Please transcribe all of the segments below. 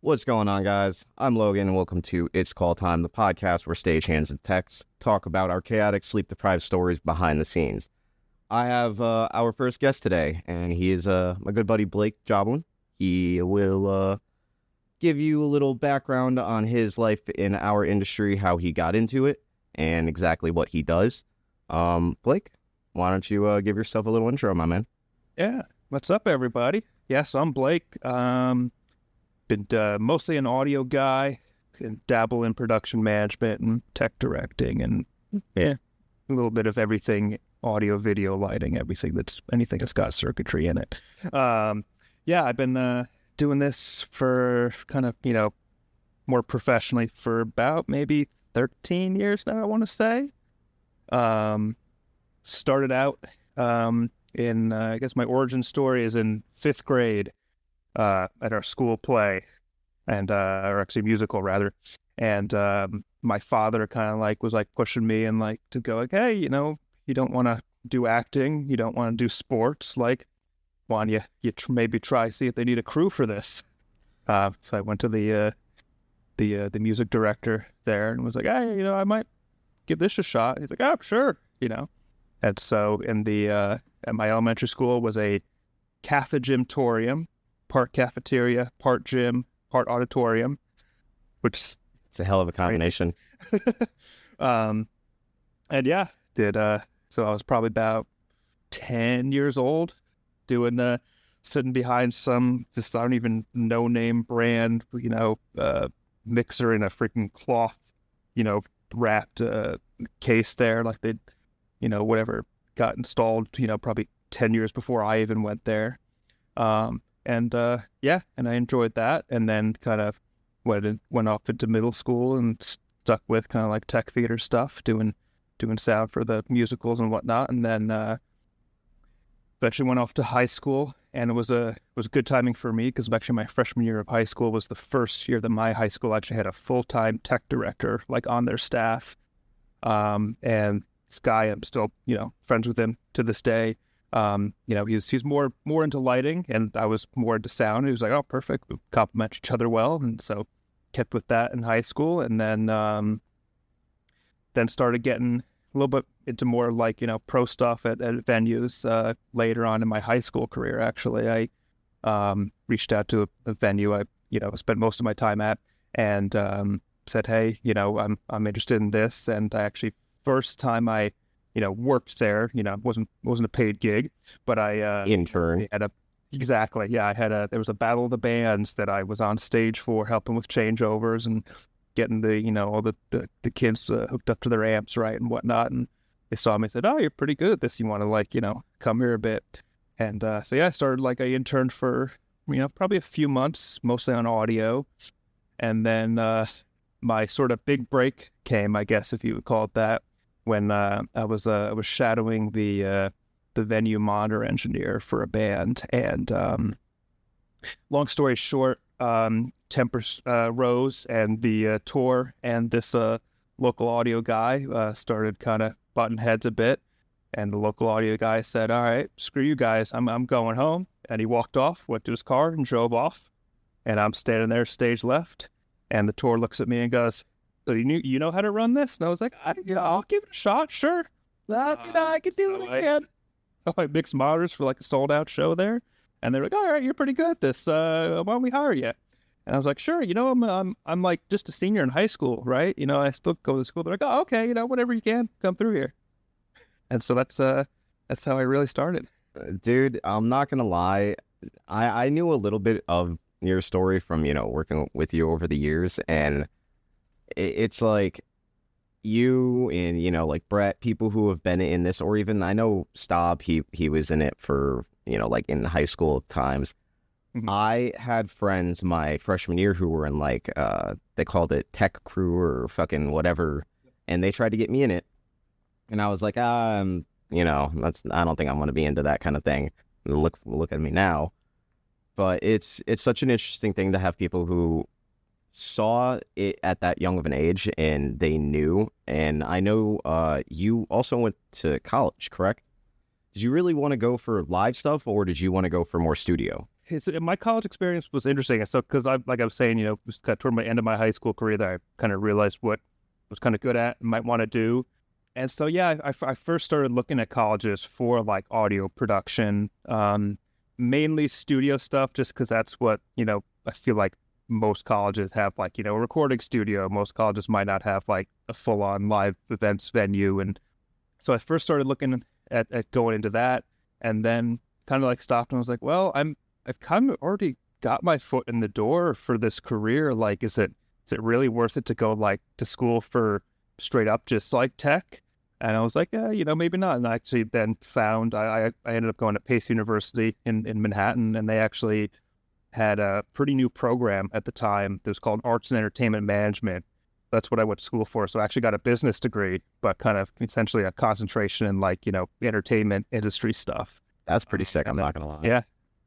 What's going on, guys? I'm Logan, and welcome to It's Call Time, the podcast where stagehands and techs talk about our chaotic, sleep-deprived stories behind the scenes. I have our first guest today, and he is my good buddy Blake Joblin. He will give you a little background on his life in our industry, how he got into it, and exactly what he does. Blake, why don't you give yourself a little intro, my man? Yeah, what's up, everybody? Yes, I'm Blake. Been mostly an audio guy, can dabble in production management and tech directing, and a little bit of everything, audio, video, lighting, anything that's got circuitry in it. I've been doing this for kind of, more professionally for about maybe 13 years now, I want to say. Started out in, I guess my origin story is in 5th grade. At our school play, and or actually musical rather, and my father kind of was pushing me and to go hey, you don't want to do acting, you don't want to do sports, why don't you maybe try see if they need a crew for this. So I went to the music director there and was like, hey, I might give this a shot. He's like, oh, sure, And so in the at my elementary school was a Cafegymtourium, part cafeteria, part gym, part auditorium, which it's a hell of a combination. So I was probably about 10 years old doing sitting behind some just I don't even no name brand mixer in a freaking cloth wrapped case there, they whatever got installed probably 10 years before I even went there. And I enjoyed that, and then kind of went off into middle school and stuck with kind of tech theater stuff, doing sound for the musicals and whatnot, and then eventually went off to high school, and it was good timing for me because actually my freshman year of high school was the first year that my high school actually had a full-time tech director on their staff, and this guy, I'm still friends with him to this day. He's more into lighting, and I was more into sound. He was like, oh, perfect. We complement each other well. And so kept with that in high school. And then started getting a little bit into more pro stuff at venues later on in my high school career. Actually, I reached out to a venue I spent most of my time at, and said, hey, I'm interested in this. And I actually, first time I worked there, wasn't a paid gig, but I intern. there was a battle of the bands that I was on stage for, helping with changeovers and getting all the kids hooked up to their amps right and whatnot. And they saw me and said, oh, you're pretty good at this, you want to come here a bit. And I started I interned for probably a few months, mostly on audio, and then my sort of big break came, I guess if you would call it that, when I was shadowing the venue monitor engineer for a band. And long story short, tempers rose, and the tour and this local audio guy started kind of butting heads a bit. And the local audio guy said, all right, screw you guys, I'm going home. And he walked off, went to his car and drove off. And I'm standing there stage left, and the tour looks at me and goes, so you know how to run this? And I was like, I'll give it a shot, sure. I can do what I can. I mixed monitors for a sold out show there, and they were like, all right, you're pretty good at this. Why don't we hire you? And I was like, sure. I'm just a senior in high school, right? I still go to school. They're like, oh, okay, whatever you can, come through here. And so that's how I really started. Dude, I'm not gonna lie, I knew a little bit of your story from working with you over the years, and it's you and Brett, people who have been in this, or even I know Staub, he was in it for in high school times. Mm-hmm. I had friends my freshman year who were in they called it tech crew or fucking whatever, and they tried to get me in it, and I was like, I don't think I'm going to be into that kind of thing. And look at me now. But it's such an interesting thing to have people who saw it at that young of an age and they knew. And I know you also went to college, correct? Did you really want to go for live stuff, or did you want to go for more studio? my college experience was interesting. So, because like I was saying, it was kind of toward my end of my high school career that I kind of realized what I was kind of good at and might want to do. And so, yeah, I first started looking at colleges for like audio production, mainly studio stuff, just because that's what, I feel like most colleges have, like, a recording studio. Most colleges might not have like a full on live events venue. And so I first started looking at going into that, and then kind of like stopped and was like, well, I've kind of already got my foot in the door for this career. Like, is it really worth it to go like to school for straight up just like tech? And I was like, yeah, maybe not. And I actually then found I ended up going to Pace University in Manhattan, and they actually had a pretty new program at the time that was called Arts and Entertainment Management. That's what I went to school for. So I actually got a business degree, but kind of essentially a concentration in like, entertainment industry stuff. That's pretty sick. I'm not gonna lie. Yeah.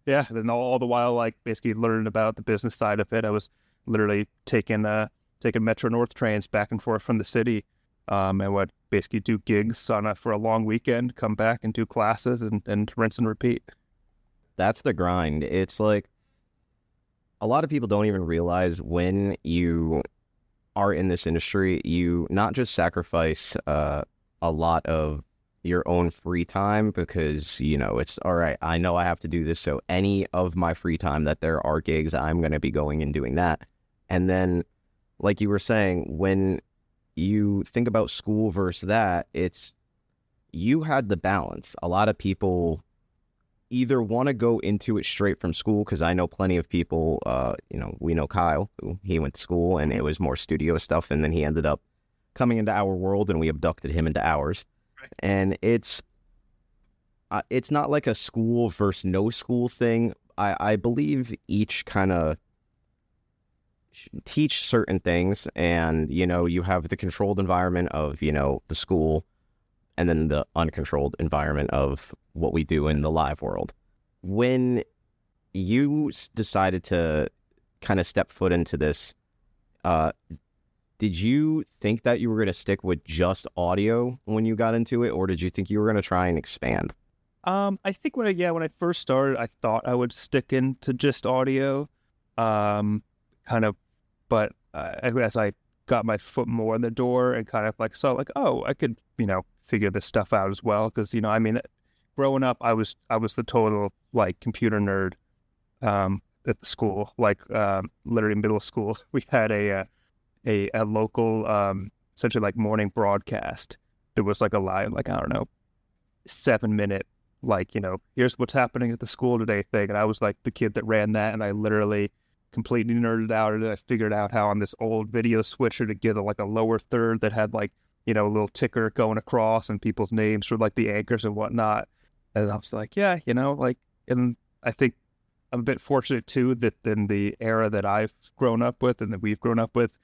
Yeah. And then all the while, like basically learning about the business side of it, I was literally taking Metro North trains back and forth from the city, and would basically do gigs for a long weekend, come back and do classes and rinse and repeat. That's the grind. It's like a lot of people don't even realize when you are in this industry, you not just sacrifice a lot of your own free time because, it's all right, I know I have to do this. So any of my free time that there are gigs, I'm going to be going and doing that. And then, like you were saying, when you think about school versus that, you had the balance. A lot of people either want to go into it straight from school, because I know plenty of people, we know Kyle, who he went to school and it was more studio stuff, and then he ended up coming into our world and we abducted him into ours. Right. And it's not like a school versus no school thing. I believe each kind of teach certain things, and, you have the controlled environment of, the school, and then the uncontrolled environment of what we do in the live world. When you decided to kind of step foot into this, did you think that you were going to stick with just audio when you got into it, or did you think you were going to try and expand? I think when I first started, I thought I would stick into just audio, kind of, but as I got my foot more in the door and kind of like saw like, oh, I could, figure this stuff out as well. Cause growing up, I was the total like computer nerd, at the school, like, literally middle school. We had a local, essentially like morning broadcast. There was like a live, like, I don't know, 7-minute, like, here's what's happening at the school today thing. And I was like the kid that ran that. And I literally completely nerded out, and I figured out how on this old video switcher to get a lower third that had like, a little ticker going across and people's names for like the anchors and whatnot. And I was like, yeah, and I think I'm a bit fortunate too that in the era that I've grown up with and that we've grown up with,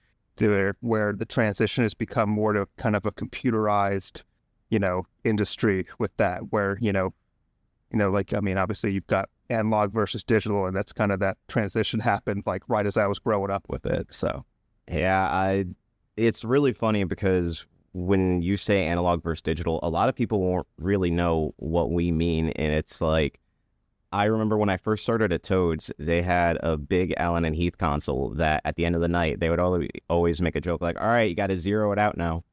where the transition has become more to kind of a computerized, industry with that, where, obviously you've got analog versus digital, and that's kind of that transition happened like right as I was growing up with it. So yeah, it's really funny because when you say analog versus digital, a lot of people won't really know what we mean. And it's like, I remember when I first started at Toads, they had a big Allen and Heath console that at the end of the night, they would always make a joke like, all right, you got to zero it out now.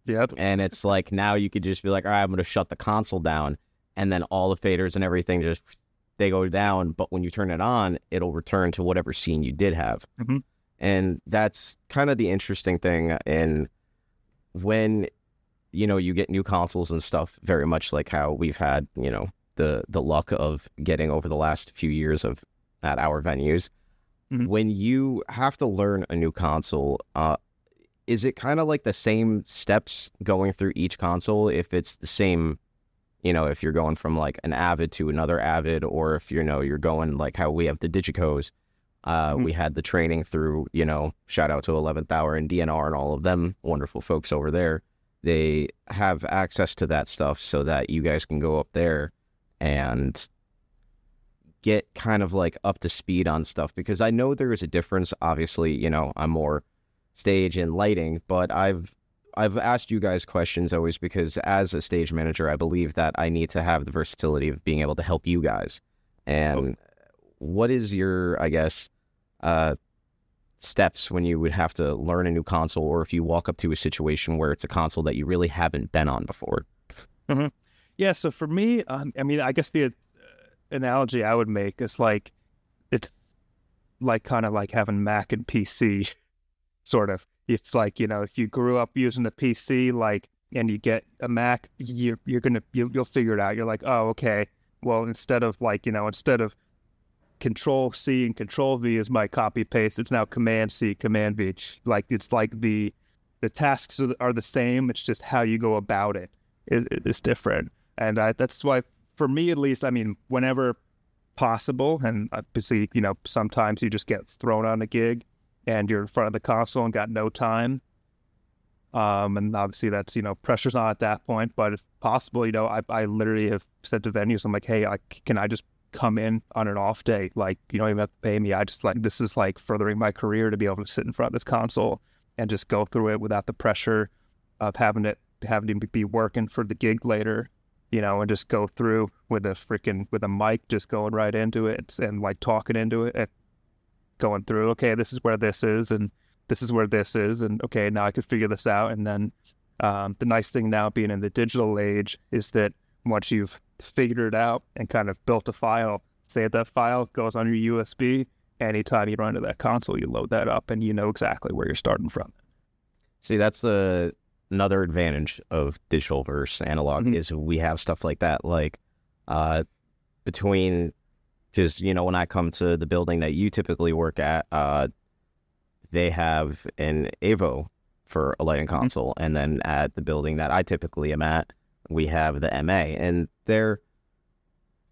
Yep. And it's like, now you could just be like, all right, I'm going to shut the console down. And then all the faders and everything they go down. But when you turn it on, it'll return to whatever scene you did have. Mm-hmm. And that's kind of the interesting thing. And when, you get new consoles and stuff, very much like how we've had, the luck of getting over the last few years at our venues. Mm-hmm. When you have to learn a new console, is it kind of like the same steps going through each console? If it's the same, if you're going from like an Avid to another Avid, or if you're going like how we have the Digicos. We had the training through, shout out to 11th Hour and DNR and all of them wonderful folks over there. They have access to that stuff so that you guys can go up there and get kind of like up to speed on stuff, because I know there is a difference. Obviously, I'm more stage and lighting, but I've asked you guys questions always because as a stage manager, I believe that I need to have the versatility of being able to help you guys. And what is your, I guess, uh, steps when you would have to learn a new console, or if you walk up to a situation where it's a console that you really haven't been on before? Mm-hmm. Yeah. So for me, I mean, I guess the analogy I would make is like it's like kind of like having Mac and PC, sort of. It's like, if you grew up using a PC, like, and you get a Mac, you'll figure it out. You're like, oh, okay. Well, instead of Control C and Control V is my copy paste, it's now Command C, Command V. Like, it's like the tasks are the same. It's just how you go about it is different. And that's why, for me at least, I mean, whenever possible, and obviously, sometimes you just get thrown on a gig and you're in front of the console and got no time. And obviously that's, pressure's on at that point, but if possible, I literally have said to venues, I'm like, hey, can I just come in on an off day? Like, you don't even have to pay me. I just like, this is like furthering my career to be able to sit in front of this console and just go through it without the pressure of having to be working for the gig later, and just go through with a mic, just going right into it and like talking into it and going through, okay, this is where this is and this is where this is, and okay, now I could figure this out. And then the nice thing now being in the digital age is that once you've figured it out and kind of built a file, say that file goes on your USB, anytime you run to that console, you load that up and you know exactly where you're starting from. See, that's another advantage of digital versus analog, Mm-hmm. is we have stuff like that, like between, because, when I come to the building that you typically work at, they have an AVO for a lighting console. And then at the building that I typically am at, we have the MA. And they're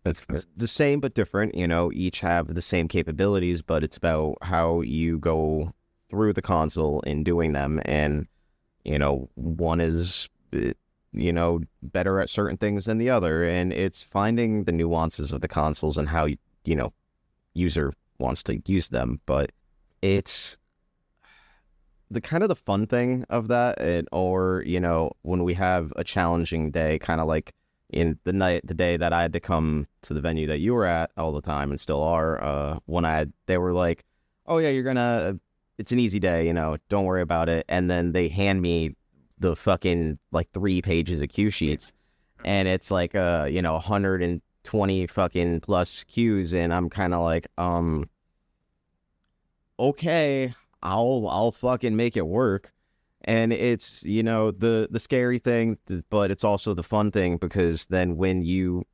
the same but different, each have the same capabilities, but it's about how you go through the console in doing them. And, one is, better at certain things than the other. And it's finding the nuances of the consoles and how, user wants to use them. But it's the kind of the fun thing of that, or when we have a challenging day, kind of like in the day that I had to come to the venue that you were at all the time and still are, they were like, oh yeah, it's an easy day, don't worry about it. And then they hand me the fucking like 3 pages of cue sheets, and it's like 120 fucking plus cues, and I'm kind of like, okay, I'll fucking make it work. And it's, the scary thing, but it's also the fun thing, because then when you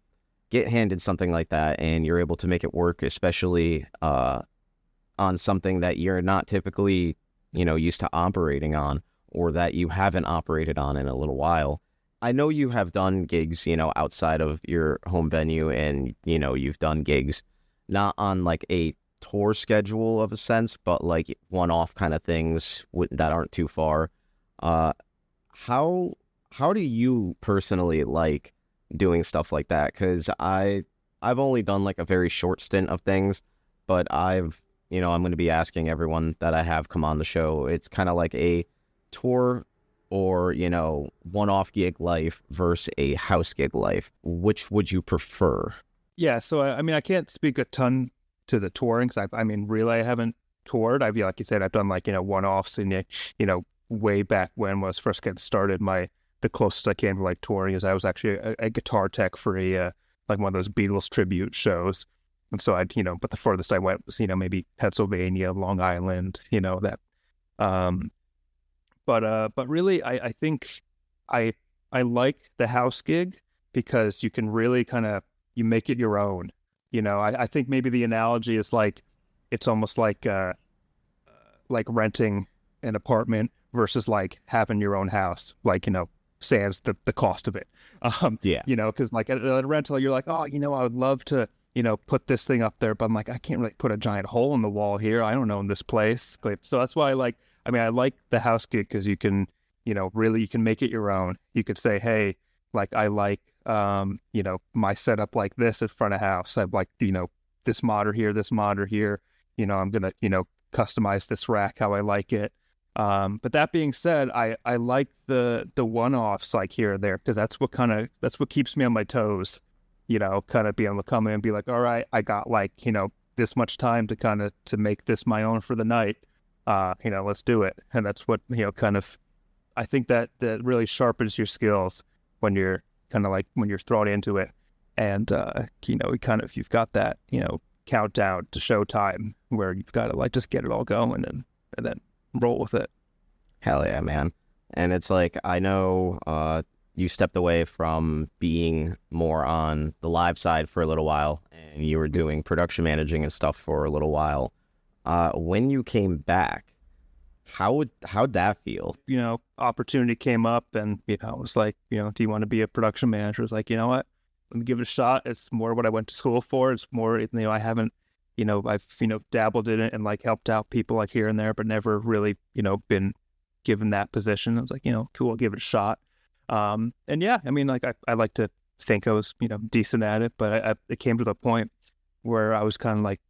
get handed something like that and you're able to make it work, especially on something that you're not typically, used to operating on, or that you haven't operated on in a little while. I know you have done gigs, outside of your home venue, and, you've done gigs not on like a tour schedule of a sense, but like one-off kind of things that aren't too far. How do you personally like doing stuff like that? Because I've only done like a very short stint of things, but I'm going to be asking everyone that I have come on the show. It's kind of like a tour or, one-off gig life versus a house gig life. Which would you prefer? Yeah. So, I mean, I can't speak a ton to the touring, because really I haven't toured. Like you said, I've done like, one-offs, and, way back when I was first getting started, the closest I came to like touring is I was actually a guitar tech for like one of those Beatles tribute shows. And so but the furthest I went was, maybe Pennsylvania, Long Island, that. But really, I think I like the house gig, because you can really you make it your own. I think maybe the analogy is like, it's almost like renting an apartment versus like having your own house, like, sans the cost of it. Yeah. Because like at a rental, you're like, oh, I would love to, put this thing up there, but I'm like, I can't really put a giant hole in the wall here. I don't know in this place. So that's why I like the house gig, because you can, really, you can make it your own. You could say, hey, like, I like, my setup like this in front of house. I'd like, this modder here, I'm going to, customize this rack how I like it. But that being said, I like the one-offs like here or there, because that's what keeps me on my toes, kind of being able to come in and be like, all right, I got like, this much time to kind of to make this my own for the night. Let's do it. And that's what, kind of, I think that really sharpens your skills when you're kind of like when you're thrown into it. And, you've got that, countdown to showtime where you've got to like just get it all going and then roll with it. Hell yeah, man. And it's like, I know you stepped away from being more on the live side for a little while, and you were doing production managing and stuff for a little while. When you came back, how'd that feel? Opportunity came up, and it was like, do you want to be a production manager? I was like, you know what? Let me give it a shot. It's more what I went to school for. It's more, I haven't, I've, dabbled in it and like helped out people like here and there, but never really, been given that position. I was like, cool, I'll give it a shot. And yeah, I mean, like I like to think I was, decent at it, but it came to the point where I was kind of like,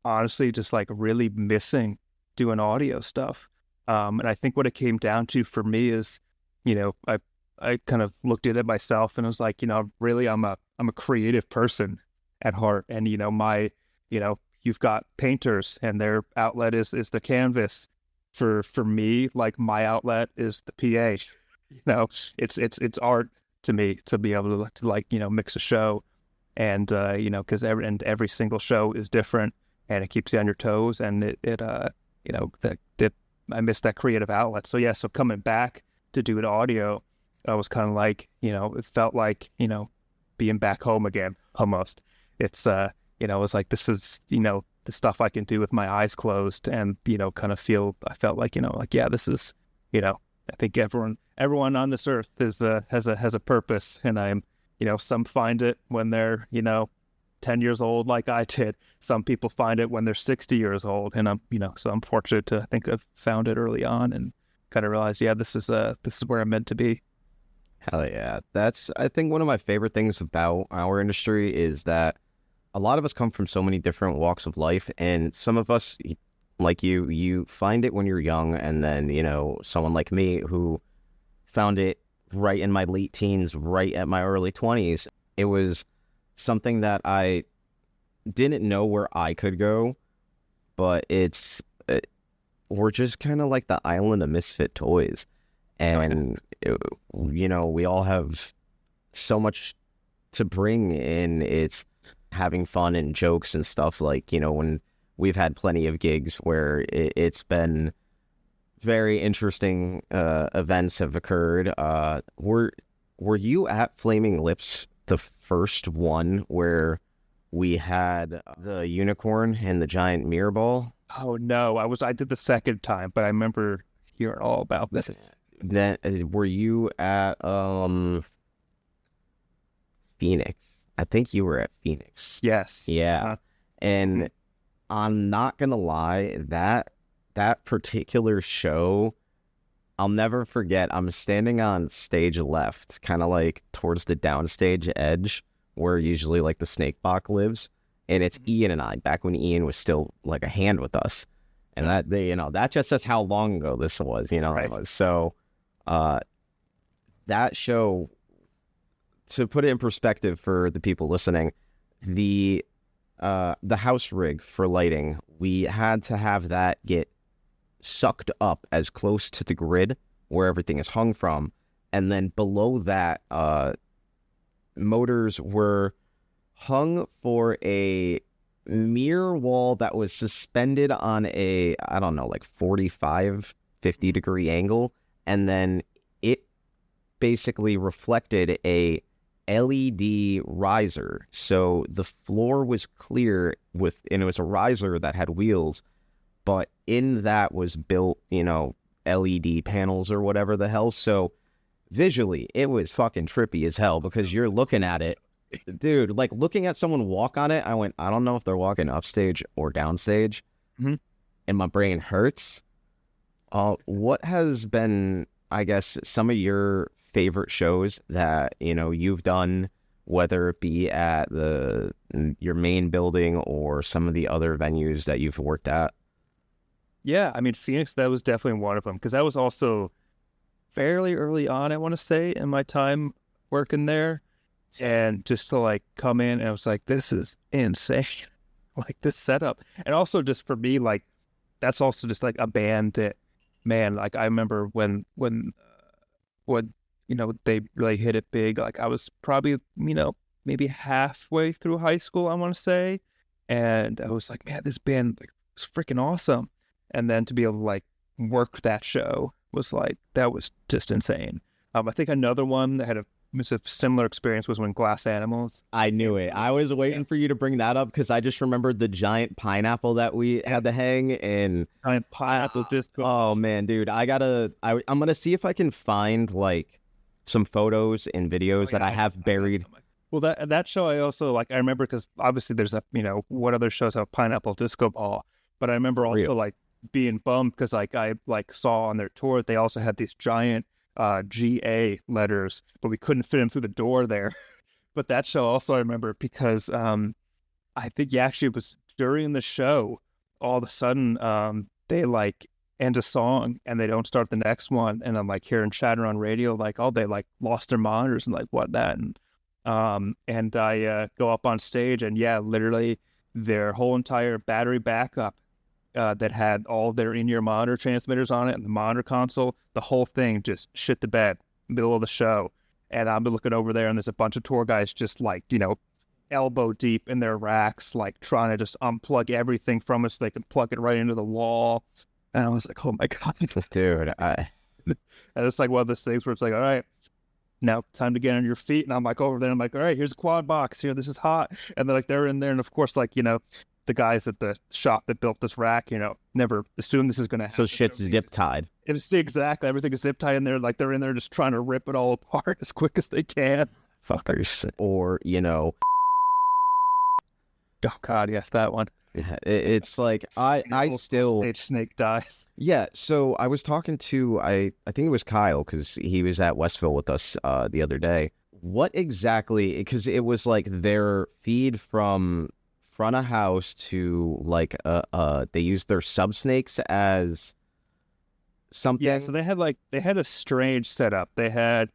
honestly, just like really missing doing audio stuff. And I think what it came down to for me is, I kind of looked at it myself and I was like, really, I'm a creative person at heart. And, you've got painters and their outlet is the canvas. For me, like my outlet is the PA. It's art to me to be able to mix a show, and because every single show is different and it keeps you on your toes, and I miss that creative outlet. So yeah, so coming back to do it audio, I was kind of like, it felt like, being back home again, almost. It's, it was like, this is, the stuff I can do with my eyes closed and, I felt like, yeah, this is, I think everyone on this earth has a purpose. And I'm, some find it when they're, 10 years old, like I did. Some people find it when they're 60 years old. And I'm, so I'm fortunate to think I've found it early on and kind of realized, yeah, this is where I'm meant to be. Hell yeah. That's, I think, one of my favorite things about our industry is that a lot of us come from so many different walks of life, and some of us, like you find it when you're young, and then, someone like me who found it right in my late teens, right at my early 20s. It was something that I didn't know where I could go, but we're just kind of like the island of misfit toys. And, we all have so much to bring in. It's having fun and jokes and stuff, like, when we've had plenty of gigs where it's been very interesting events have occurred. Were you at Flaming Lips, the first one where we had the unicorn and the giant mirror ball? Oh, no, I did the second time, but I remember hearing all about this. Then were you at Phoenix? I think you were at Phoenix. Yes. Yeah. And I'm not gonna lie, that particular show, I'll never forget. I'm standing on stage left, kind of like towards the downstage edge where usually like the snake bot lives, and it's Ian and I back when Ian was still like a hand with us. And that just says how long ago this was, Right. So that show, to put it in perspective for the people listening, the house rig for lighting, we had to have that get sucked up as close to the grid where everything is hung from, and then below that, motors were hung for a mirror wall that was suspended on a, I don't know, like 45, 50 degree angle, and then it basically reflected a LED riser. So the floor was clear and it was a riser that had wheels, but in that was built, LED panels or whatever the hell. So visually, it was fucking trippy as hell, because you're looking at it, dude, like looking at someone walk on it. I went, I don't know if they're walking upstage or downstage, and my brain hurts. What has been, I guess, some of your favorite shows that you've done, whether it be at your main building or some of the other venues that you've worked at? Yeah, I mean, Phoenix, that was definitely one of them, because that was also fairly early on, I want to say, in my time working there. And just to like come in, and I was like, this is insane. like this setup. And also just for me, like that's also just like a band that, man, like I remember when they really hit it big. Like I was probably maybe halfway through high school, I want to say, and I was like, man, this band like was freaking awesome. And then to be able to like work that show was like that was just insane. I think another one that had a similar experience was when Glass Animals. I knew it. I was waiting for you to bring that up because I just remembered the giant pineapple that we had to hang and Giant pineapple disco. oh man, dude, I'm gonna see if I can find like some photos and videos that I have buried. Well, that show I also like. I remember because obviously there's what other shows have pineapple disco ball, but I remember also like being bummed because like I like saw on their tour they also had these giant GA letters, but we couldn't fit them through the door there. But that show also I remember because I think actually it was during the show all of a sudden they like end a song and they don't start the next one, and I'm like hearing chatter on radio like, oh, they like lost their monitors and like whatnot, and I go up on stage and yeah, literally their whole entire battery backup that had all their in-ear monitor transmitters on it and the monitor console, the whole thing just shit the bed, middle of the show. And I'm looking over there and there's a bunch of tour guys just like, elbow deep in their racks, like trying to just unplug everything from us so they can plug it right into the wall. And I was like, oh my God. Dude, and it's like one of those things where it's like, all right, now time to get on your feet. And I'm like over there, I'm like, all right, here's a quad box here. This is hot. And then like they're in there. And of course, like, the guys at the shop that built this rack, never assumed this is going to happen. So shit's zip tied. It's exactly. Everything is zip tied in there. Like they're in there just trying to rip it all apart as quick as they can. Fuckers. Or, Oh God, yes, that one. Yeah, it's like I still stage snake dies. Yeah, so I was talking to I think it was Kyle because he was at Westville with us the other day. What exactly? Because it was like their feed from front of house to like they used their sub snakes as something. Yeah, so they had a strange setup. They had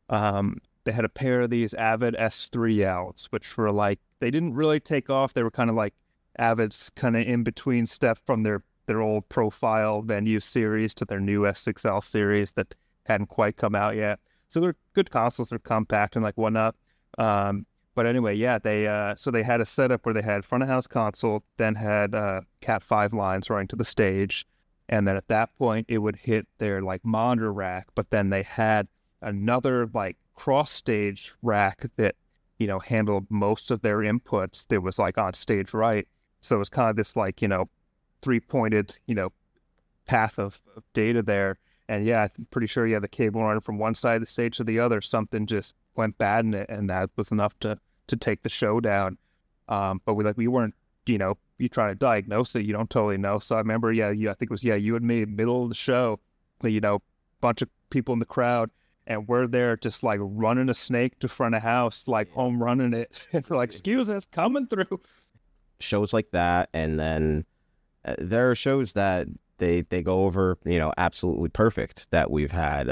a pair of these Avid S3Ls, which were like they didn't really take off. They were kind of like Avid's kind of in between step from their old profile venue series to their new S6L series that hadn't quite come out yet. So they're good consoles. They're compact and like whatnot. But anyway, yeah, they had a setup where they had front of house console, then had Cat 5 lines running to the stage, and then at that point it would hit their like monitor rack. But then they had another like cross stage rack that handled most of their inputs. That was like on stage right, so it was kind of this like 3-pointed path of data there. And yeah, I'm pretty sure the cable running from one side of the stage to the other, something just went bad in it, and that was enough to take the show down. But we weren't, you try to diagnose it, you don't totally know. So I remember, I think it was you and me, middle of the show, bunch of people in the crowd, and we're there just like running a snake to front of house, like home running it, and we're like, excuse us, coming through. Shows like that, and then there are shows that they go over, absolutely perfect that we've had.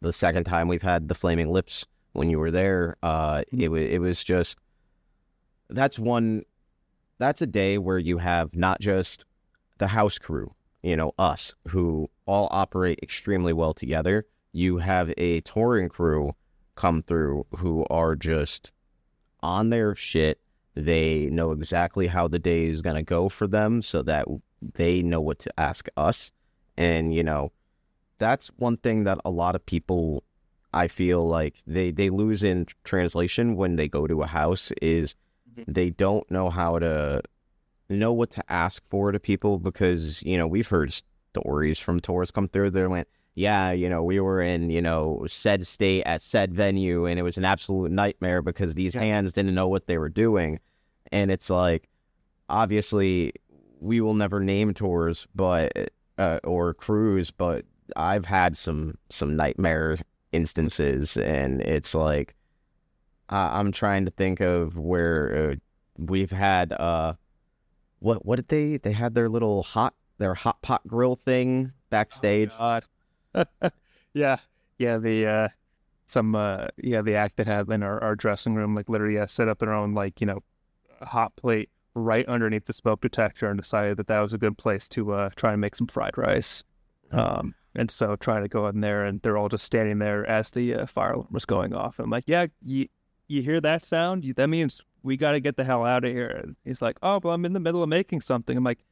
The second time we've had the Flaming Lips when you were there, it was just, that's a day where you have not just the house crew, us, who all operate extremely well together. You have a touring crew come through who are just on their shit. They know exactly how the day is going to go for them so that they know what to ask us. And, that's one thing that a lot of people, I feel like they lose in translation when they go to a house is they don't know how to know what to ask for to people because, we've heard stories from tours come through. They went, yeah, we were in, said state at said venue and it was an absolute nightmare because these hands didn't know what they were doing. And it's like, obviously we will never name tours, but, or crews, but I've had some nightmare instances, and it's like, I'm trying to think of where we've had, what did they had their little hot pot grill thing backstage. Oh, God. yeah. The the act that had in our dressing room, like literally set up their own, like, hot plate right underneath the smoke detector and decided that was a good place to try and make some fried rice. And so trying to go in there, and they're all just standing there as the fire alarm was going off. And I'm like, yeah, you hear that sound? That means we got to get the hell out of here. And he's like, oh, well, I'm in the middle of making something. I'm like,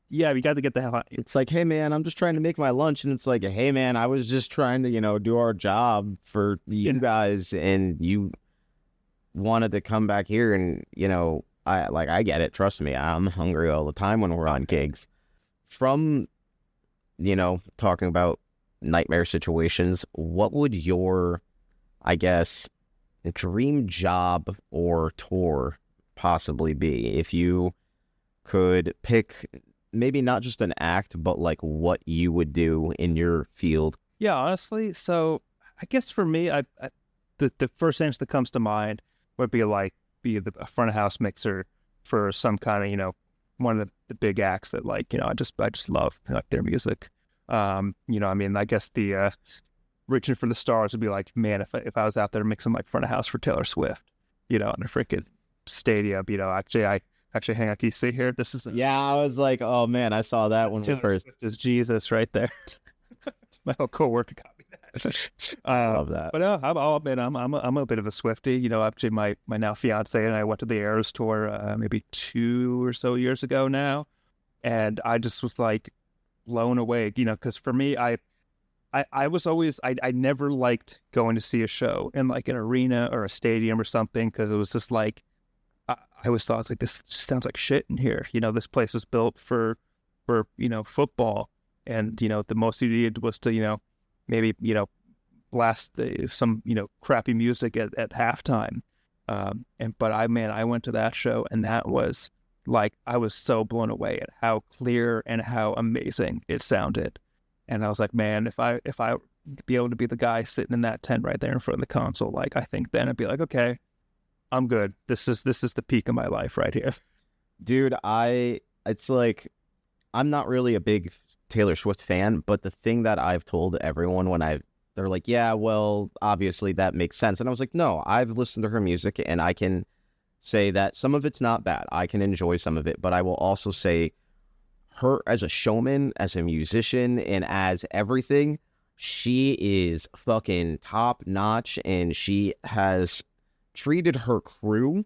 yeah, we got to get the hell out. It's like, hey, man, I'm just trying to make my lunch. And it's like, hey, man, I was just trying to, do our job for you guys. And you wanted to come back here. And, I get it. Trust me. I'm hungry all the time when we're on gigs. From, talking about nightmare situations, what would your, I guess, dream job or tour possibly be if you could pick maybe not just an act, but like what you would do in your field? Yeah, honestly. So I guess for me, the first thing that comes to mind would be a front of house mixer for some kind of, one of the big acts that I just love their music. I guess the reaching for the stars would be like, man, if I was out there mixing front of house for Taylor Swift, in a freaking stadium, actually, hang on, can you see here? This is I was like, oh man, I saw that one Taylor first. Swift is Jesus right there. My whole coworker got me that. Love that. But I'll admit, I'm a bit of a Swiftie. Actually, my now fiance and I went to the Eras tour maybe 2 or so years ago now, and I just was blown away. Because for me, I was always I never liked going to see a show in an arena or a stadium or something, because it was just I always thought this sounds like shit in here. This place was built for football, and the most you needed was to maybe blast some crappy music at halftime. But I went to that show, and that was I was so blown away at how clear and how amazing it sounded. And I was like, man, if I be able to be the guy sitting in that tent right there in front of the console, I think then I'd be like, okay, I'm good. This is the peak of my life right here. Dude, it's I'm not really a big Taylor Swift fan, but the thing that I've told everyone they're like, yeah, well, obviously that makes sense. And I was like, no, I've listened to her music and I can say that some of it's not bad. I can enjoy some of it, but I will also say her as a showman, as a musician, and as everything, she is fucking top notch, and she has treated her crew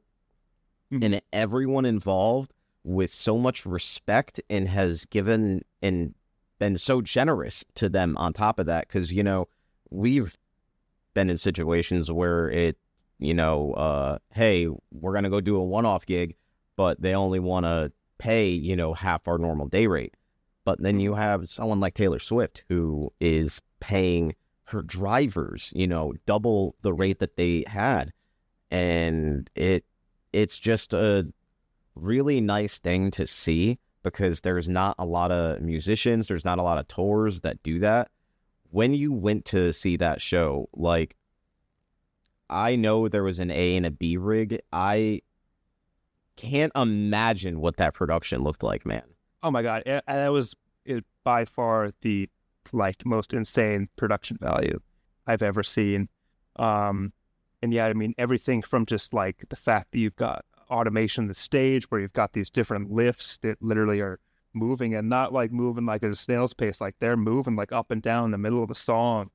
and everyone involved with so much respect, and has given and been so generous to them on top of that. Because, we've been in situations where hey, we're going to go do a one-off gig, but they only want to pay, half our normal day rate. But then you have someone like Taylor Swift who is paying her drivers, double the rate that they had. And it's just a really nice thing to see, because there's not a lot of musicians, there's not a lot of tours that do that. When you went to see that show, I know there was an A and a B rig. I can't imagine what that production looked like, man. Oh my God. And that was by far the most insane production value I've ever seen. And yeah, everything from just the fact that you've got automation on the stage where you've got these different lifts that literally are moving, and not moving at a snail's pace, they're moving up and down in the middle of a song.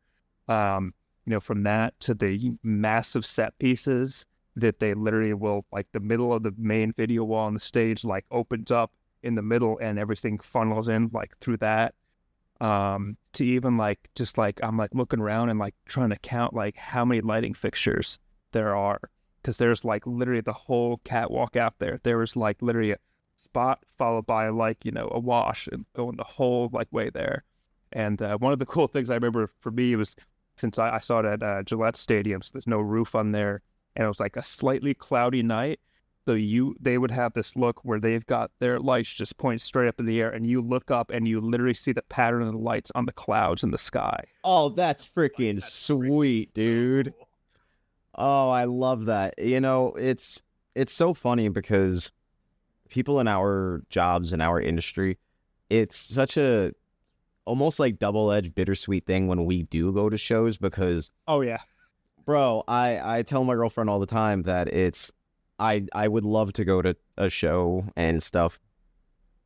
From that to the massive set pieces that they literally will, the middle of the main video wall on the stage opens up in the middle and everything funnels in through that, to even I'm looking around and trying to count how many lighting fixtures there are, because there's literally the whole catwalk out there. There was literally a spot followed by a wash, and going the whole way there. And one of the cool things I remember for me was, since I saw it at Gillette Stadium, so there's no roof on there, and it was a slightly cloudy night. So they would have this look where they've got their lights just point straight up in the air, and you look up and you literally see the pattern of the lights on the clouds in the sky. Oh, that's freaking sweet, dude. Cool. Oh, I love that. It's so funny, because people in our jobs, in our industry, it's such a almost double-edged bittersweet thing when we do go to shows, because oh yeah, bro, I tell my girlfriend all the time that it's I would love to go to a show and stuff,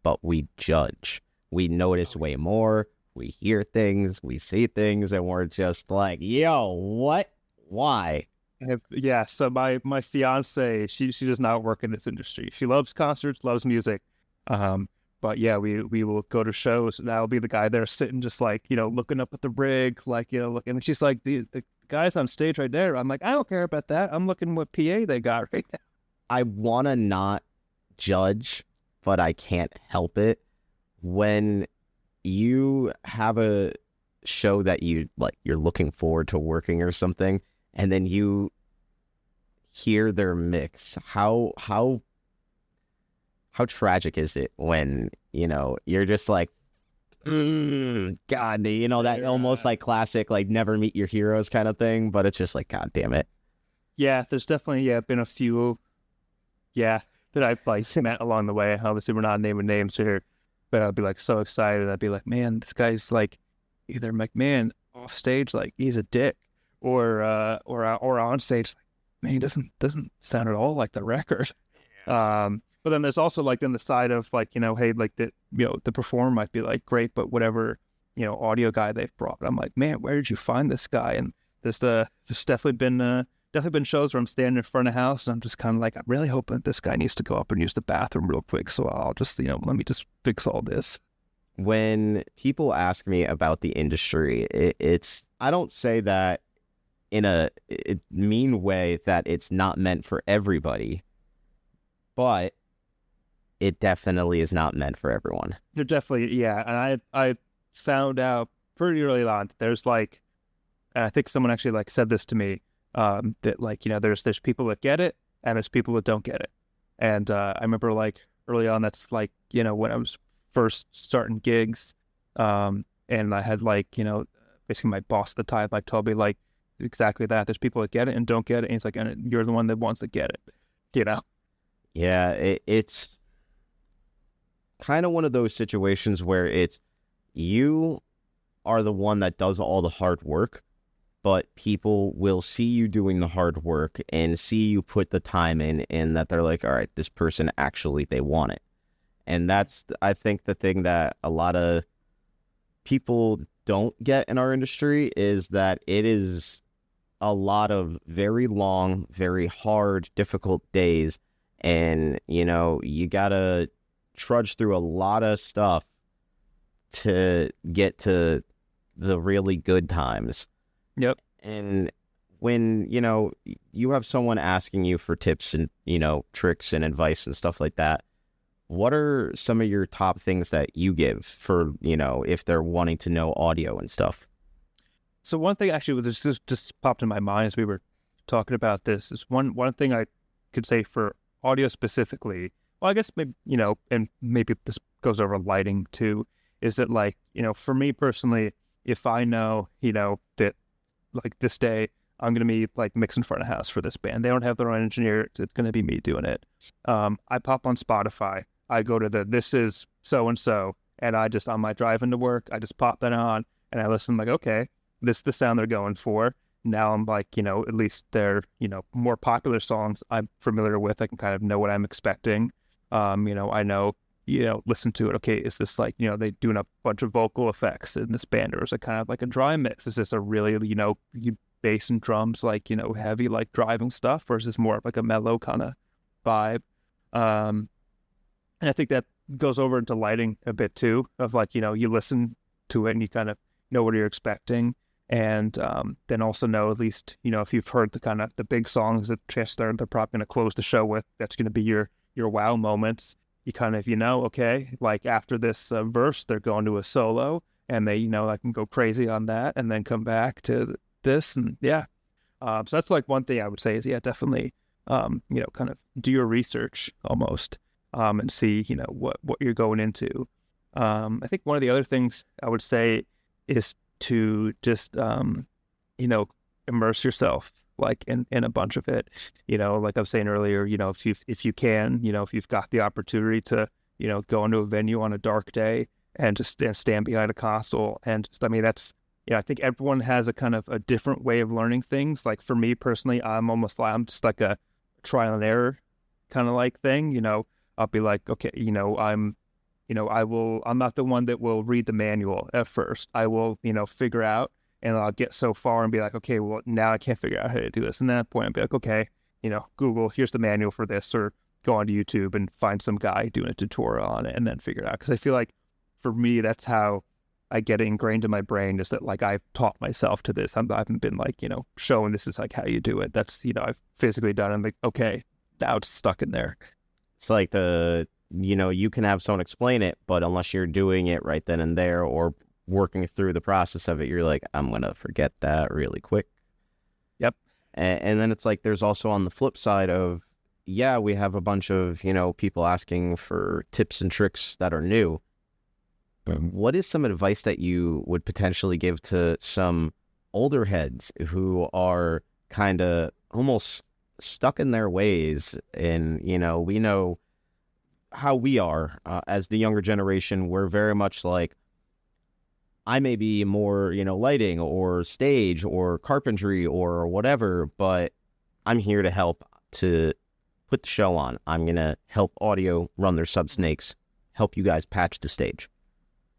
but we judge. We notice way more. We hear things, we see things, and we're just like, yo, what? Why? Yeah, so my fiance, she does not work in this industry. She loves concerts, loves music. But yeah, we will go to shows, and I'll be the guy there sitting just like, looking up at the rig, like, looking, and she's like, the guy's on stage right there. I'm like, I don't care about that. I'm looking what PA they got right now. I want to not judge, but I can't help it. When you have a show that you're looking forward to working or something, and then you hear their mix, how tragic is it when you're just like, God, that almost like classic like never meet your heroes kind of thing, but it's just like, God damn it. Yeah, there's definitely been a few that I've like met along the way. Obviously we're not naming names here, but I'd be like so excited. I'd be like, man, this guy's like either McMahon off stage, like he's a dick, or on stage, like, man, he doesn't sound at all like the record. But then there's also like then the side of like, hey, like the performer might be like great, but whatever, audio guy they've brought. I'm like, man, where did you find this guy? And there's definitely been shows where I'm standing in front of house and I'm just kind of like, I'm really hoping this guy needs to go up and use the bathroom real quick. So I'll just, let me just fix all this. When people ask me about the industry, I don't say that in a mean way that it's not meant for everybody, but it definitely is not meant for everyone. They're definitely, yeah. And I found out pretty early on, there's like, and I think someone actually like said this to me, that like, there's people that get it and there's people that don't get it. And I remember like early on, that's like, when I was first starting gigs, and I had like, basically my boss at the time like told me like exactly that. There's people that get it and don't get it. And he's like, and you're the one that wants to get it, Yeah, it's kind of one of those situations where it's you are the one that does all the hard work, but people will see you doing the hard work and see you put the time in, and that they're like, all right, this person actually, they want it. And that's, I think, the thing that a lot of people don't get in our industry is that it is a lot of very long, very hard, difficult days. And, you gotta trudge through a lot of stuff to get to the really good times. Yep. And when, you have someone asking you for tips and, tricks and advice and stuff like that, what are some of your top things that you give for, if they're wanting to know audio and stuff? So one thing actually was just popped in my mind as we were talking about this is one thing I could say for audio specifically. Well, I guess maybe, and maybe this goes over lighting too, is that like, for me personally, if I know, that like this day I'm going to be like mixing front of house for this band, they don't have their own engineer, it's going to be me doing it. I pop on Spotify, I go to this is so-and-so, and I just, on my drive into work, I just pop that on and I listen. I'm like, okay, this is the sound they're going for. Now I'm like, at least they're, more popular songs I'm familiar with. I can kind of know what I'm expecting. I know, listen to it. Okay, is this like, they doing a bunch of vocal effects in this band, or is it kind of like a dry mix? Is this a really, bass and drums, like, heavy, like driving stuff, or is this more of like a mellow kind of vibe? And I think that goes over into lighting a bit too, of like, you listen to it and you kind of know what you're expecting. And then also know, at least, if you've heard the kind of the big songs that they're probably going to close the show with, that's going to be your wow moments. You kind of, okay, like after this verse, they're going to a solo and they, I can go crazy on that and then come back to this. And yeah. So that's like one thing I would say is, yeah, definitely, kind of do your research almost, and see, what you're going into. I think one of the other things I would say is to just, immerse yourself like in a bunch of it, like I was saying earlier, if you can, if you've got the opportunity to, go into a venue on a dark day and just stand behind a console and just, that's, I think everyone has a kind of a different way of learning things. Like for me personally, I'm just like a trial and error kind of like thing. I'll be like, okay, I'm not the one that will read the manual at first. I will, figure out, and I'll get so far and be like, okay, well, now I can't figure out how to do this. And at that point, I'll be like, okay, Google, here's the manual for this, or go onto YouTube and find some guy doing a tutorial on it and then figure it out. Because I feel like for me, that's how I get it ingrained in my brain, is that like I've taught myself to this. I haven't been like, showing this is like how you do it. That's, I've physically done it. I'm like, okay, now it's stuck in there. It's like you can have someone explain it, but unless you're doing it right then and there or working through the process of it, you're like, I'm going to forget that really quick. Yep. And then it's like, there's also on the flip side of, yeah, we have a bunch of, people asking for tips and tricks that are new. What is some advice that you would potentially give to some older heads who are kind of almost stuck in their ways? And, we know how we are as the younger generation. We're very much like, I may be more, lighting or stage or carpentry or whatever, but I'm here to help to put the show on. I'm going to help audio run their subsnakes, help you guys patch the stage.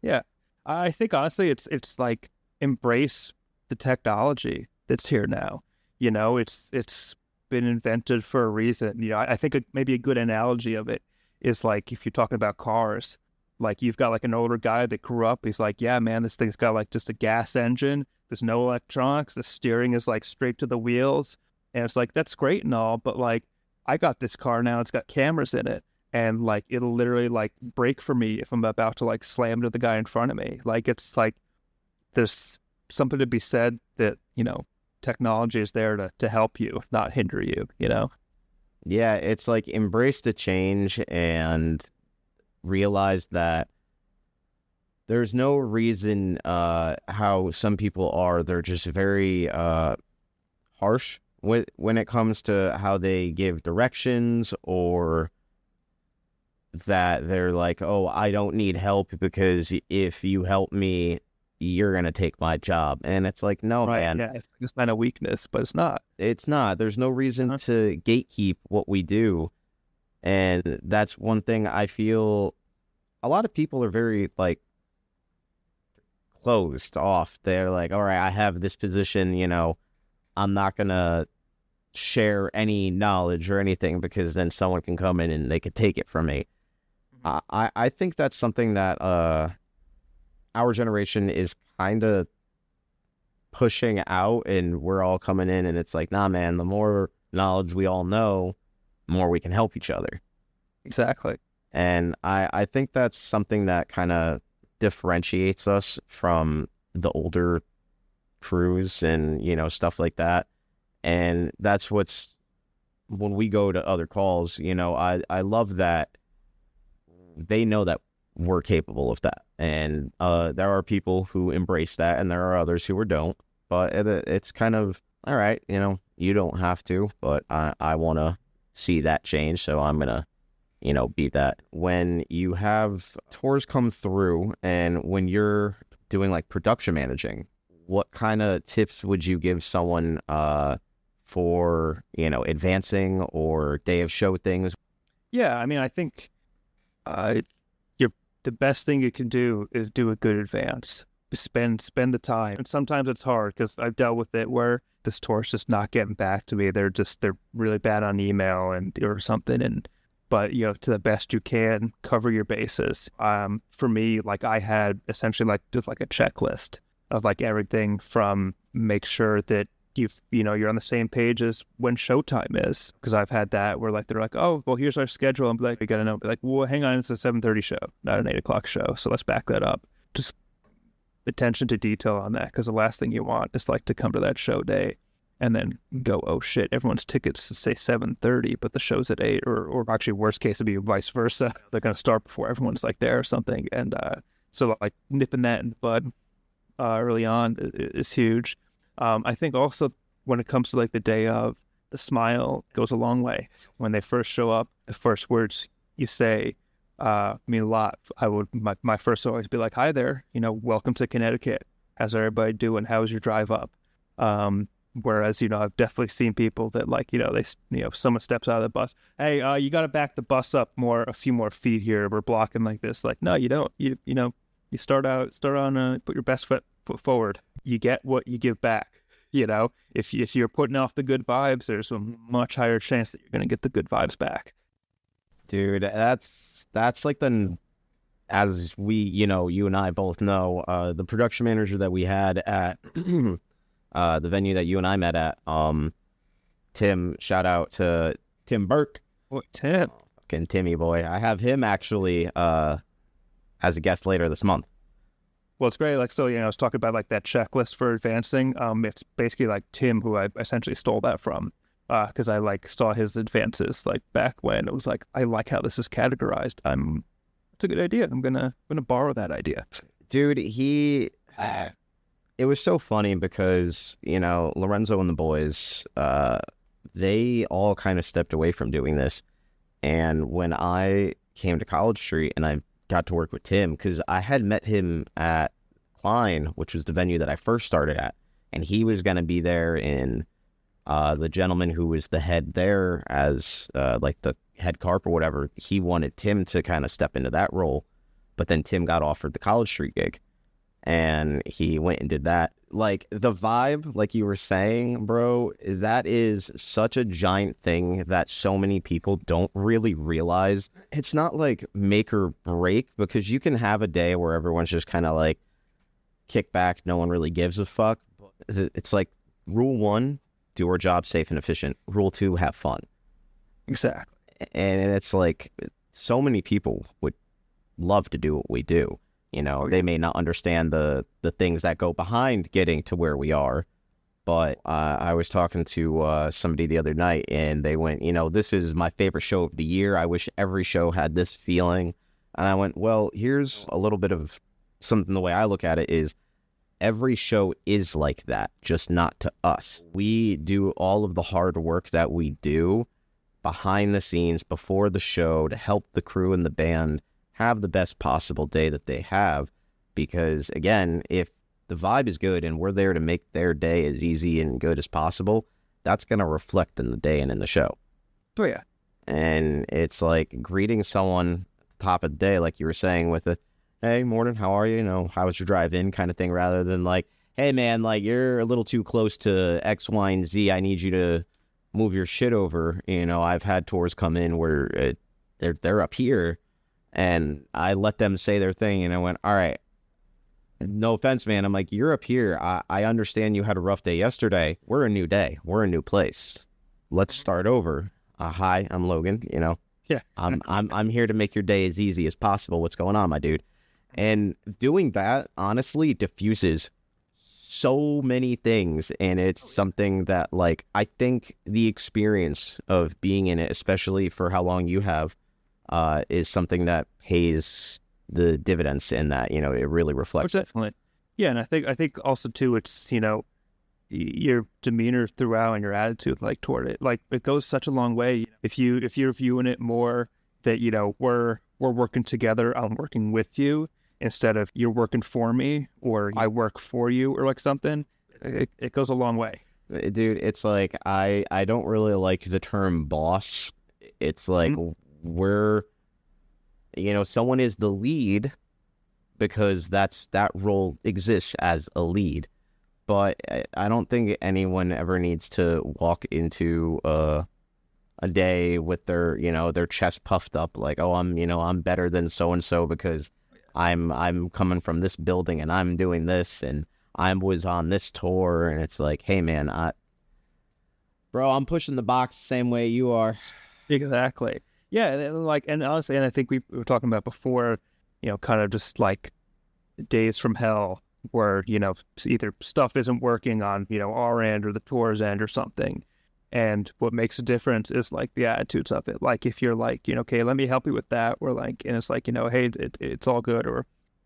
Yeah. I think honestly, it's like embrace the technology that's here now. It's been invented for a reason. I think maybe a good analogy of it is like, if you're talking about cars, like you've got like an older guy that grew up, he's like, yeah, man, this thing's got like just a gas engine. There's no electronics. The steering is like straight to the wheels. And it's like, that's great and all, but like, I got this car now, it's got cameras in it. And like, it'll literally like brake for me if I'm about to like slam to the guy in front of me. Like, it's like, there's something to be said that, technology is there to help you, not hinder you, Yeah, it's like embrace the change and realize that there's no reason how some people are. They're just very harsh when it comes to how they give directions, or that they're like, oh, I don't need help because if you help me, you're going to take my job. And it's like, no, right, man. Yeah, it's not a weakness, but it's not. It's not. There's no reason to gatekeep what we do. And that's one thing I feel a lot of people are very like closed off. They're like, all right, I have this position, I'm not going to share any knowledge or anything because then someone can come in and they could take it from me. I think that's something that our generation is kind of pushing out, and we're all coming in, and it's like, nah, man, the more knowledge we all know, the more we can help each other. Exactly. And I think that's something that kind of differentiates us from the older crews and, stuff like that. And that's when we go to other calls, I love that they know that we're capable of that. And there are people who embrace that, and there are others who don't. But it's kind of, all right, you don't have to, but I want to see that change. So I'm going to, be that. When you have tours come through and when you're doing like production managing, what kind of tips would you give someone for, advancing or day of show things? Yeah, I mean, I think the best thing you can do is do a good advance. Spend the time. And sometimes it's hard because I've dealt with it where this tour's just not getting back to me. They're really bad on email or something. But to the best you can, cover your bases. For me, like I had essentially like just like a checklist of like everything from make sure that you're on the same page as when showtime is, because I've had that where like they're like, oh, well, here's our schedule. I'm like, we gotta know. Be like, well, hang on, it's a 7:30 show, not an 8:00 show. So let's back that up. Just attention to detail on that, because the last thing you want is like to come to that show day and then go, oh shit, everyone's tickets say 7:30, but the show's at 8, or actually worst case it'd be vice versa. They're gonna start before everyone's like there or something, and so like nipping that in the bud early on is huge. I think also when it comes to like the day of, the smile goes a long way. When they first show up, the first words you say mean a lot. My first always be like, hi there, welcome to Connecticut. How's everybody doing? How's your drive up? Whereas, I've definitely seen people that like, someone steps out of the bus. Hey, you got to back the bus up a few more feet here. We're blocking like this. Like, no, you don't. You start on, put your best foot forward. You get what you give back. If you're putting off the good vibes, there's a much higher chance that you're going to get the good vibes back. Dude, that's like as we, you and I both know, the production manager that we had at the venue that you and I met at, Tim, shout out to Tim Burke. What, Tim? Fucking Timmy boy. I have him actually as a guest later this month. Well, it's great. Like, so, I was talking about like that checklist for advancing. It's basically like Tim, who I essentially stole that from. Because I like saw his advances like back when it was like, I like how this is categorized. It's a good idea. I'm gonna borrow that idea. Dude, it was so funny because, Lorenzo and the boys, they all kind of stepped away from doing this. And when I came to College Street and I got to work with Tim, because I had met him at Klein, which was the venue that I first started at, and he was going to be there in the gentleman who was the head there as like the head carp or whatever, he wanted Tim to kind of step into that role, but then Tim got offered the College Street gig and he went and did that. Like the vibe, like you were saying, bro, that is such a giant thing that so many people don't really realize. It's not like make or break, because you can have a day where everyone's just kind of like kick back, no one really gives a fuck. It's like rule 1, do our job safe and efficient. Rule 2, have fun. Exactly. And it's like so many people would love to do what we do. They may not understand the things that go behind getting to where we are. But I was talking to somebody the other night and they went, this is my favorite show of the year. I wish every show had this feeling. And I went, well, here's a little bit of something. The way I look at it is every show is like that, just not to us. We do all of the hard work that we do behind the scenes before the show to help the crew and the band have the best possible day that they have. Because again, if the vibe is good and we're there to make their day as easy and good as possible, that's going to reflect in the day and in the show. Oh, yeah. And it's like greeting someone at the top of the day, like you were saying, with a, hey, morning, how are you? How was your drive in kind of thing, rather than like, hey, man, like you're a little too close to X, Y, and Z. I need you to move your shit over. I've had tours come in where they're up here and I let them say their thing. And I went, all right, no offense, man. I'm like, you're up here. I understand you had a rough day yesterday. We're a new day. We're a new place. Let's start over. Hi, I'm Logan. Yeah. I'm here to make your day as easy as possible. What's going on, my dude? And doing that, honestly, diffuses so many things. And it's something that, like, I think the experience of being in it, especially for how long you have, is something that pays the dividends in that, it really reflects. Oh, definitely. Yeah. And I think also too, it's, your demeanor throughout and your attitude, like toward it, like it goes such a long way. If you're viewing it more that, we're working together, I'm working with you, instead of you're working for me or I work for you or like something, it goes a long way. Dude, it's like, I don't really like the term boss. It's like we're, someone is the lead because that role exists as a lead. But I don't think anyone ever needs to walk into a day with their, their chest puffed up like, oh, I'm better than so-and-so because I'm coming from this building and I'm doing this and I was on this tour. And it's like, hey, man, bro, I'm pushing the box the same way you are. Exactly. Yeah. And honestly, and I think we were talking about before, kind of just like days from hell where, either stuff isn't working on, our end or the tour's end or something. And what makes a difference is like the attitudes of it. Like if you're like, okay, let me help you with that. Or like, and it's like, hey, it's all good.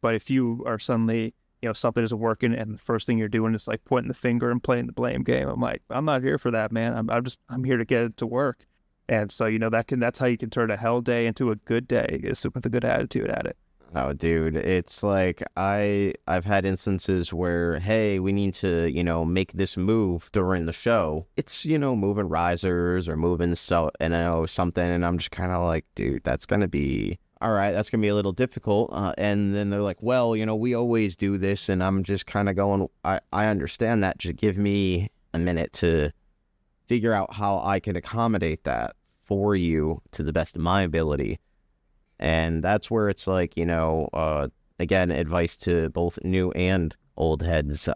But if you are suddenly, something isn't working and the first thing you're doing is like pointing the finger and playing the blame game. I'm like, I'm not here for that, man. I'm here to get it to work. And so, that's how you can turn a hell day into a good day, is with a good attitude at it. Oh, dude, it's like I've had instances where, hey, we need to, make this move during the show. It's, moving risers or moving something, and I'm just kind of like, dude, that's gonna be all right. That's gonna be a little difficult. And then they're like, well, we always do this, and I'm just kind of going, I understand that. Just give me a minute to figure out how I can accommodate that for you to the best of my ability. And that's where it's like, again, advice to both new and old heads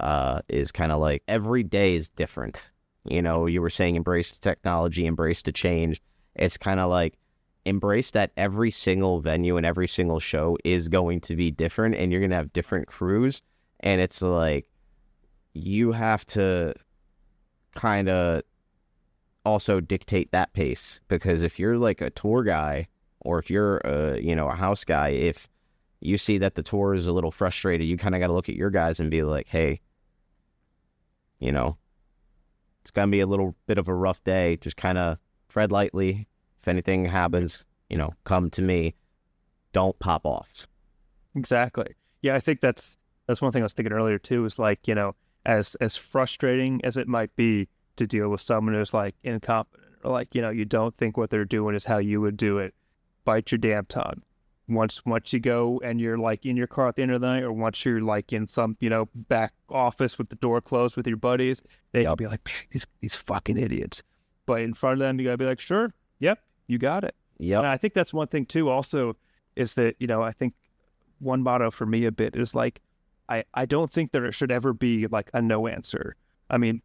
is kind of like every day is different. You were saying embrace the technology, embrace the change. It's kind of like embrace that every single venue and every single show is going to be different, and you're going to have different crews. And it's like you have to kind of also dictate that pace, because if you're like a tour guy, or if you're a house guy, if you see that the tour is a little frustrated, you kind of got to look at your guys and be like, hey, it's going to be a little bit of a rough day. Just kind of tread lightly. If anything happens, come to me. Don't pop off. Exactly. Yeah, I think that's one thing I was thinking earlier too, is like, as frustrating as it might be to deal with someone who's like incompetent, or like, you don't think what they're doing is how you would do it. Bite your damn tongue. Once you go and you're like in your car at the end of the night, or once you're like in some, back office with the door closed with your buddies, they'll be like, these fucking idiots. But in front of them, you gotta be like, sure, yep, you got it. Yep. And I think that's one thing too also, is that, I think one motto for me a bit is like, I don't think there should ever be like a no answer. I mean,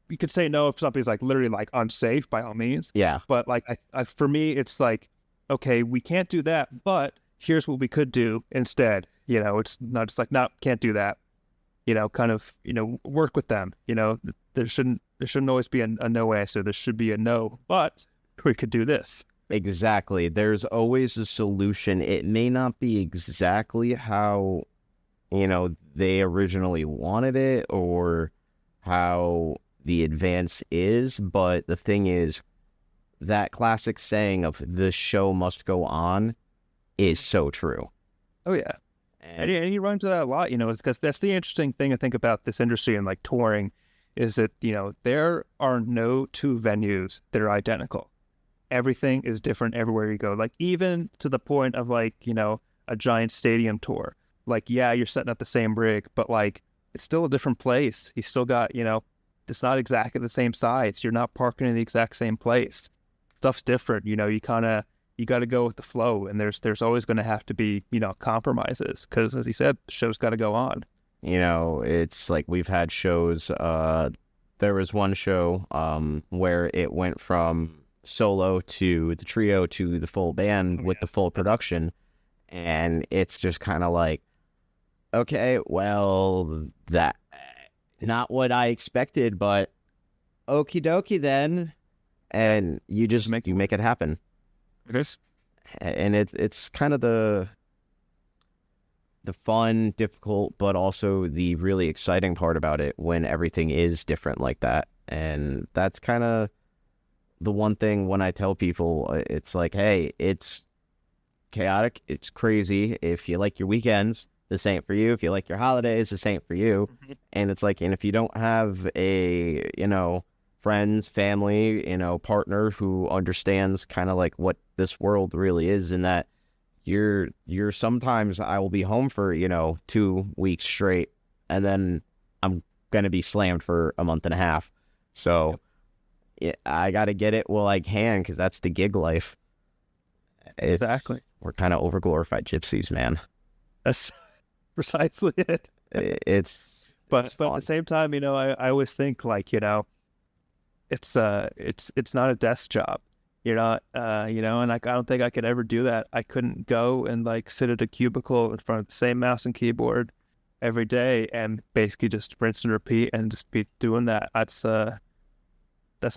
you could say no if something's like literally like unsafe, by all means. Yeah. But like, I for me, it's like, okay, we can't do that, but here's what we could do instead. It's not just like, no, can't do that. Kind of, work with them. There shouldn't always be a no answer. There should be a no, but we could do this. Exactly. There's always a solution. It may not be exactly how, they originally wanted it, or how the advance is, but the thing is, that classic saying of the show must go on is so true. Oh, yeah. And you run into that a lot, it's because that's the interesting thing I think about this industry and like touring, is that, there are no two venues that are identical. Everything is different everywhere you go. Like, even to the point of like, a giant stadium tour. Like, yeah, you're setting up the same rig, but like, it's still a different place. You still got, it's not exactly the same size. You're not parking in the exact same place. Stuff's different. You got to go with the flow, and there's always going to have to be, compromises, because as he said, the show's got to go on. It's like we've had shows, there was one show where it went from solo to the trio to the full band with the full production, and it's just kind of like, okay, well, that not what I expected, but okie dokie then. And you just make it happen. Yes. And it's kind of the fun, difficult, but also the really exciting part about it when everything is different like that. And that's kind of the one thing when I tell people, it's like, hey, it's chaotic, it's crazy. If you like your weekends, this ain't for you. If you like your holidays, this ain't for you. Mm-hmm. And it's like, and if you don't have a, friends, family, partner who understands kind of like what this world really is, and that you're sometimes I will be home for, 2 weeks straight, and then I'm going to be slammed for a month and a half. So I got to get it while I can, because that's the gig life. Exactly. We're kind of overglorified gypsies, man. That's precisely it. But at the same time, I always think like, it's not a desk job. You're not, and like, I don't think I could ever do that. I couldn't go and like sit at a cubicle in front of the same mouse and keyboard every day and basically just rinse and repeat and just be doing that. That's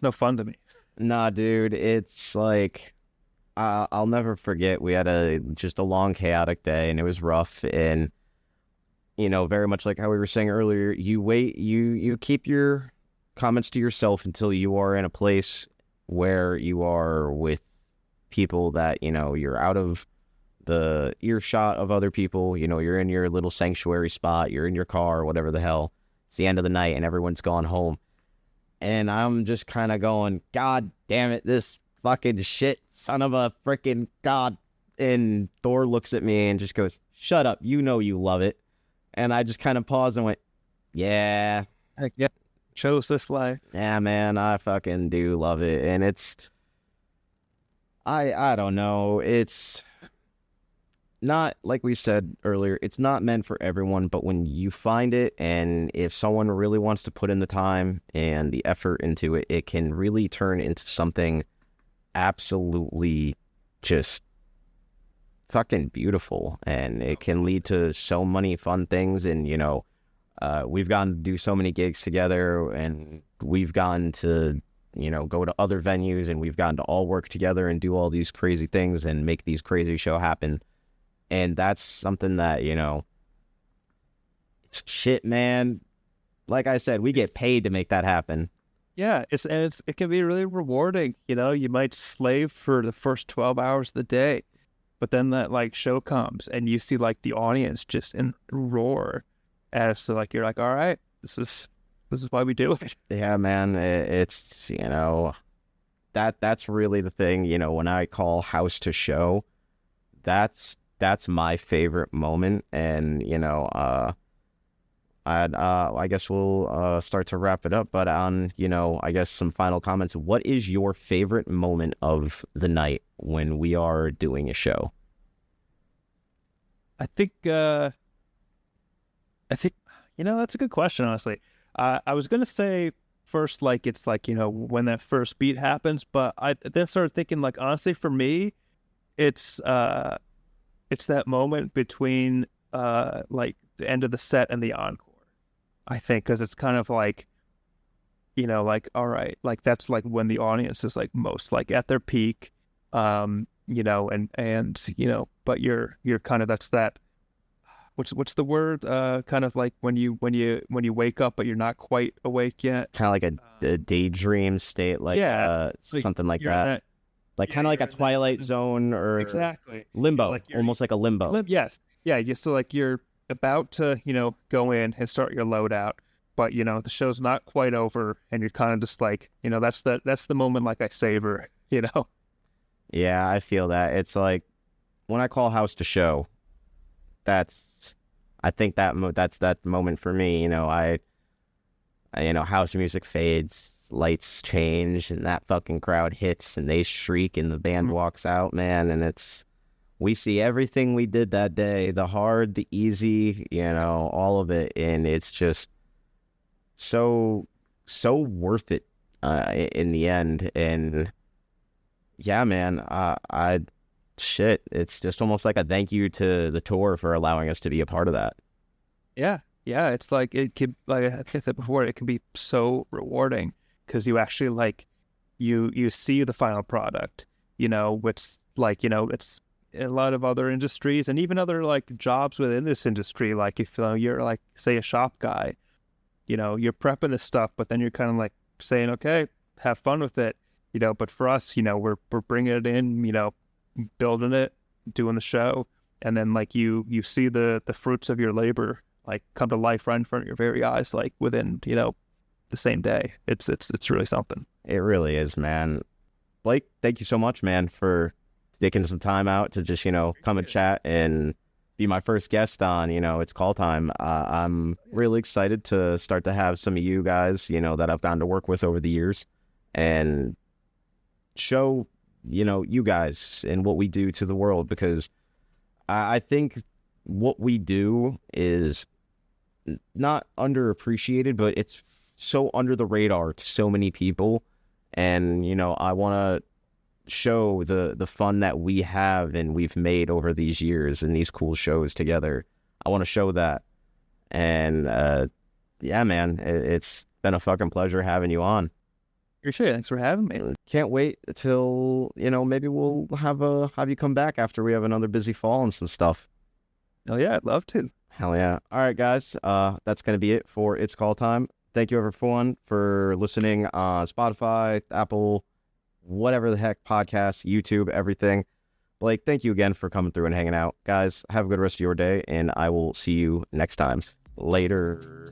no fun to me. Nah, dude, it's like, I'll never forget. We had just a long, chaotic day, and it was rough. And, very much like how we were saying earlier, you keep your comments to yourself until you are in a place where you are with people that, you're out of the earshot of other people. You know, you're in your little sanctuary spot, you're in your car or whatever the hell. It's the end of the night and everyone's gone home. And I'm just kind of going, God damn it, this fucking shit, son of a freaking God. And Thor looks at me and just goes, shut up, you know you love it. And I just kind of paused and went, yeah. Heck yeah. Chose this life. Yeah, man, I fucking do love it. And it's, I don't know, it's not, like we said earlier, it's not meant for everyone, but when you find it, and if someone really wants to put in the time and the effort into it, it can really turn into something absolutely just fucking beautiful, and it can lead to so many fun things. And, you know, we've gotten to do so many gigs together, and we've gotten to, you know, go to other venues, and we've gotten to all work together and do all these crazy things and make these crazy shows happen. And that's something that, you know, it's shit, man. Like I said, we get paid to make that happen. Yeah, it can be really rewarding. You know, you might slave for the first 12 hours of the day, but then that like show comes and you see like the audience just in roar as to like, you're like, all right, this is why we do it. Yeah, man. It's, you know, that's really the thing. You know, when I call house to show, that's my favorite moment. And, you know, I guess we'll start to wrap it up, but on, you know, I guess some final comments. What is your favorite moment of the night when we are doing a show? I think, you know, that's a good question, honestly. I was going to say first, like, it's like, you know, when that first beat happens, but I then started thinking, like, honestly, for me, it's that moment between, like, the end of the set and the encore. I think, because it's kind of like, you know, like, all right, like that's like when the audience is like most like at their peak, you know, and you know, but you're kind of, that's that, what's the word, kind of like when you wake up but you're not quite awake yet, Kind of like a daydream state, like yeah, something like that. Like kind of like a Twilight Zone or exactly limbo, like almost like a limbo. Yes, yeah, just so like you're about to, you know, go in and start your loadout, but you know the show's not quite over, and you're kind of just like, you know, that's the moment like I savor, you know. Yeah, I feel that. It's like when I call house to show, I think that's that moment for me. You know, I you know, house music fades, lights change, and that fucking crowd hits, and they shriek, and the band walks out, man, and we see everything we did that day, the hard, the easy, you know, all of it, and it's just so worth it in the end. And yeah, man, shit, it's just almost like a thank you to the tour for allowing us to be a part of that. Yeah, it's like, it could, like I said before, it can be so rewarding because you actually like you see the final product, you know, which, like, you know, it's in a lot of other industries and even other like jobs within this industry, like if you're like, say, a shop guy, you know, you're prepping this stuff, but then you're kind of like saying, okay, have fun with it, you know. But for us, you know, we're bringing it in, you know, building it, doing the show, and then like you see the fruits of your labor like come to life right in front of your very eyes, like within, you know, the same day. It's really something. It really is, man. Blake, thank you so much, man, for taking some time out to just, you know, come and chat and be my first guest on, you know, It's Call Time. I'm really excited to start to have some of you guys, you know, that I've gotten to work with over the years and show, you know, you guys and what we do to the world, because I think what we do is not underappreciated, but it's so under the radar to so many people. And, you know, I want to show the fun that we have and we've made over these years and these cool shows together. I want to show that. And yeah, man, it's been a fucking pleasure having you on. Appreciate it. Thanks for having me. Can't wait till, you know, maybe we'll have you come back after we have another busy fall and some stuff. Oh yeah, I'd love to. Hell yeah. All right, guys. That's going to be it for It's Call Time. Thank you, everyone, for listening on Spotify, Apple, whatever the heck, podcasts, YouTube, everything. Blake, thank you again for coming through and hanging out. Guys, have a good rest of your day, and I will see you next time. Later.